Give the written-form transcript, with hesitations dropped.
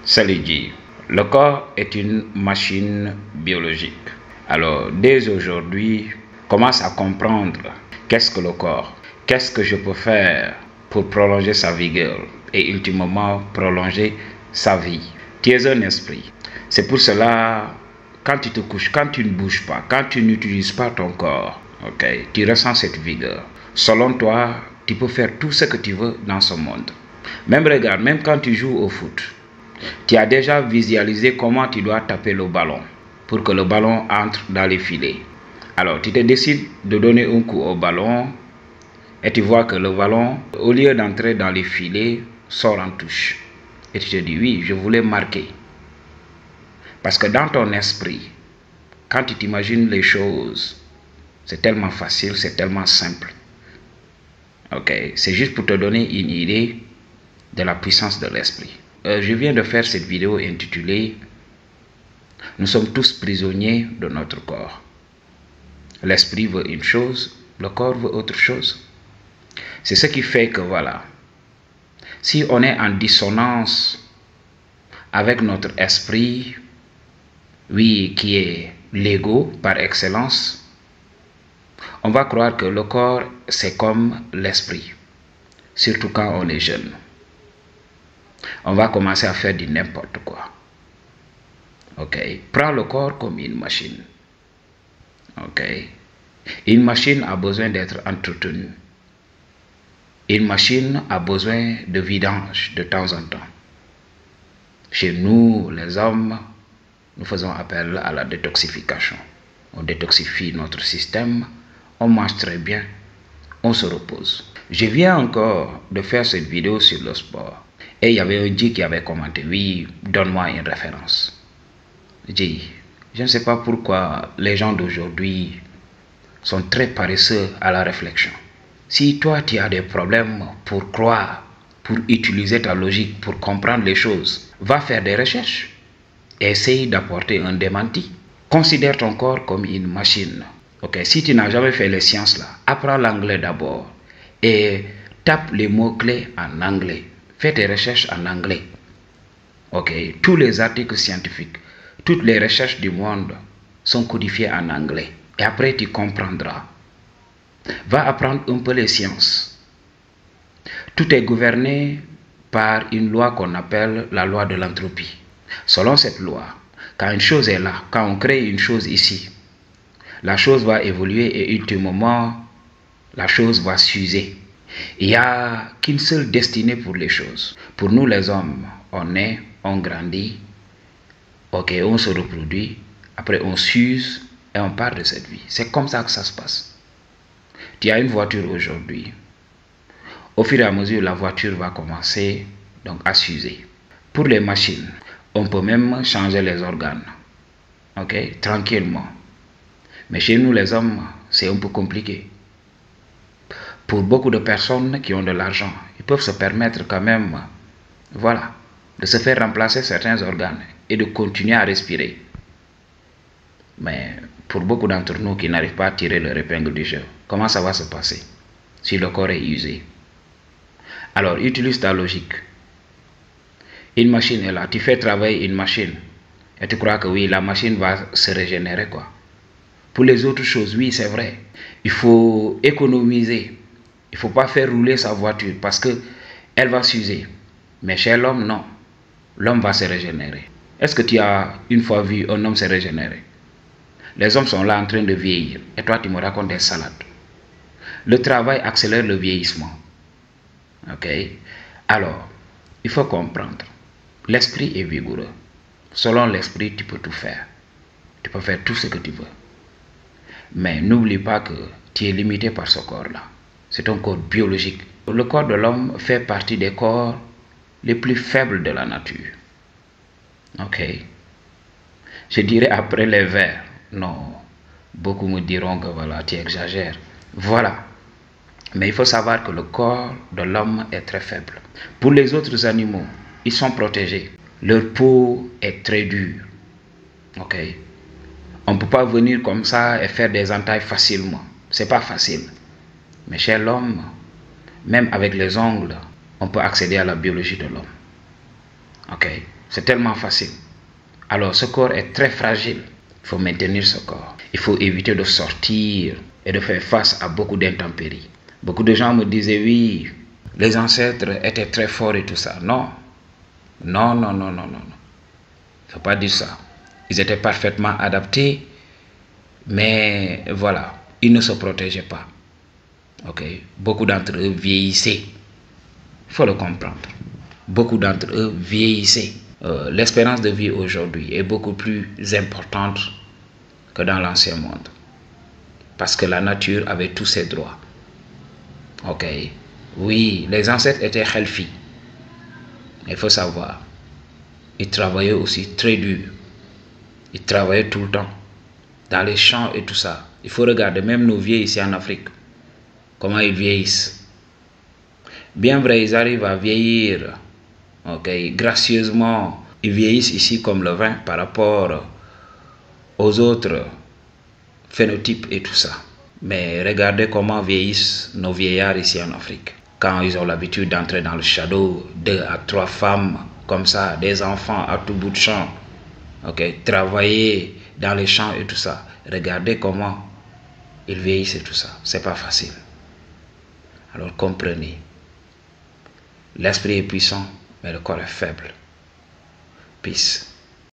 Salut Guy. Le corps est une machine biologique. Alors, dès aujourd'hui, commence à comprendre qu'est-ce que le corps, qu'est-ce que je peux faire pour prolonger sa vigueur et ultimement prolonger sa vie. Tu es un esprit. C'est pour cela, quand tu te couches, quand tu ne bouges pas, quand tu n'utilises pas ton corps, tu ressens cette vigueur. Selon toi, tu peux faire tout ce que tu veux dans ce monde. Même regarde, même quand tu joues au foot, tu as déjà visualisé comment tu dois taper le ballon pour que le ballon entre dans les filets. Alors, tu te décides de donner un coup au ballon et tu vois que le ballon, au lieu d'entrer dans les filets, sort en touche. Et tu te dis, oui, je voulais marquer. Parce que dans ton esprit, quand tu t'imagines les choses, c'est tellement facile, c'est tellement simple. C'est juste pour te donner une idée de la puissance de l'esprit. Je viens de faire cette vidéo intitulée « Nous sommes tous prisonniers de notre corps ». L'esprit veut une chose, le corps veut autre chose. C'est ce qui fait que voilà, si on est en dissonance avec notre esprit, oui, qui est l'ego par excellence, on va croire que le corps c'est comme l'esprit, surtout quand on est jeune. On va commencer à faire du n'importe quoi. Prends le corps comme une machine. Une machine a besoin d'être entretenue. Une machine a besoin de vidange de temps en temps. Chez nous, les hommes, nous faisons appel à la détoxification. On détoxifie notre système, on mange très bien, on se repose. Je viens encore de faire cette vidéo sur le sport. Et il y avait un G qui avait commenté, oui, donne-moi une référence. G, je ne sais pas pourquoi les gens d'aujourd'hui sont très paresseux à la réflexion. Si toi tu as des problèmes pour croire, pour utiliser ta logique, pour comprendre les choses, va faire des recherches. Essaye d'apporter un démenti. Considère ton corps comme une machine. Si tu n'as jamais fait les sciences là, apprends l'anglais d'abord et tape les mots-clés en anglais. Fais tes recherches en anglais. Tous les articles scientifiques, toutes les recherches du monde sont codifiées en anglais. Et après, tu comprendras. Va apprendre un peu les sciences. Tout est gouverné par une loi qu'on appelle la loi de l'entropie. Selon cette loi, quand une chose est là, quand on crée une chose ici, la chose va évoluer et ultimement, la chose va s'user. Il n'y a qu'une seule destinée pour les choses. Pour nous les hommes, on naît, on grandit, on se reproduit, après on s'use et on part de cette vie. C'est comme ça que ça se passe. Tu as une voiture aujourd'hui. Au fur et à mesure, la voiture va commencer donc à s'user. Pour les machines, on peut même changer les organes. Tranquillement. Mais chez nous les hommes, c'est un peu compliqué. Pour beaucoup de personnes qui ont de l'argent, ils peuvent se permettre quand même, de se faire remplacer certains organes et de continuer à respirer. Mais pour beaucoup d'entre nous qui n'arrivent pas à tirer leur épingle du jeu, comment ça va se passer si le corps est usé? Alors, utilise ta logique. Une machine est là, tu fais travailler une machine et tu crois que oui, la machine va se régénérer quoi. Pour les autres choses, oui, c'est vrai. Il faut économiser. Il ne faut pas faire rouler sa voiture parce qu'elle va s'user. Mais chez l'homme, non. L'homme va se régénérer. Est-ce que tu as une fois vu un homme se régénérer? Les hommes sont là en train de vieillir. Et toi, tu me racontes des salades. Le travail accélère le vieillissement. Alors, il faut comprendre. L'esprit est vigoureux. Selon l'esprit, tu peux tout faire. Tu peux faire tout ce que tu veux. Mais n'oublie pas que tu es limité par ce corps-là. C'est un corps biologique. Le corps de l'homme fait partie des corps les plus faibles de la nature. Je dirais après les vers. Non. Beaucoup me diront que voilà, tu exagères. Voilà. Mais il faut savoir que le corps de l'homme est très faible. Pour les autres animaux, ils sont protégés. Leur peau est très dure. On ne peut pas venir comme ça et faire des entailles facilement. C'est pas facile. Mais chez l'homme, même avec les ongles, on peut accéder à la biologie de l'homme. C'est tellement facile. Alors ce corps est très fragile. Il faut maintenir ce corps. Il faut éviter de sortir et de faire face à beaucoup d'intempéries. Beaucoup de gens me disaient oui, les ancêtres étaient très forts et tout ça. Non. Non, non, non, non, non. Il ne faut pas dire ça. Ils étaient parfaitement adaptés, mais voilà, ils ne se protégeaient pas. Ok. Beaucoup d'entre eux vieillissaient. Il faut le comprendre. Beaucoup d'entre eux vieillissaient. L'espérance de vie aujourd'hui est beaucoup plus importante que dans l'ancien monde. Parce que la nature avait tous ses droits. Ok. Oui, les ancêtres étaient healthy. Il faut savoir. Ils travaillaient aussi très dur. Ils travaillaient tout le temps. Dans les champs et tout ça. Il faut regarder même nos vieux ici en Afrique. Comment ils vieillissent. Bien vrai, ils arrivent à vieillir. Ok. Gracieusement. Ils vieillissent ici comme le vin par rapport aux autres phénotypes et tout ça. Mais regardez comment vieillissent nos vieillards ici en Afrique. Quand ils ont l'habitude d'entrer dans le shadow, 2 à 3 femmes comme ça, des enfants à tout bout de champ, ok, travailler dans les champs et tout ça. Regardez comment ils vieillissent et tout ça. C'est pas facile. Alors comprenez. L'esprit est puissant, mais le corps est faible. Peace.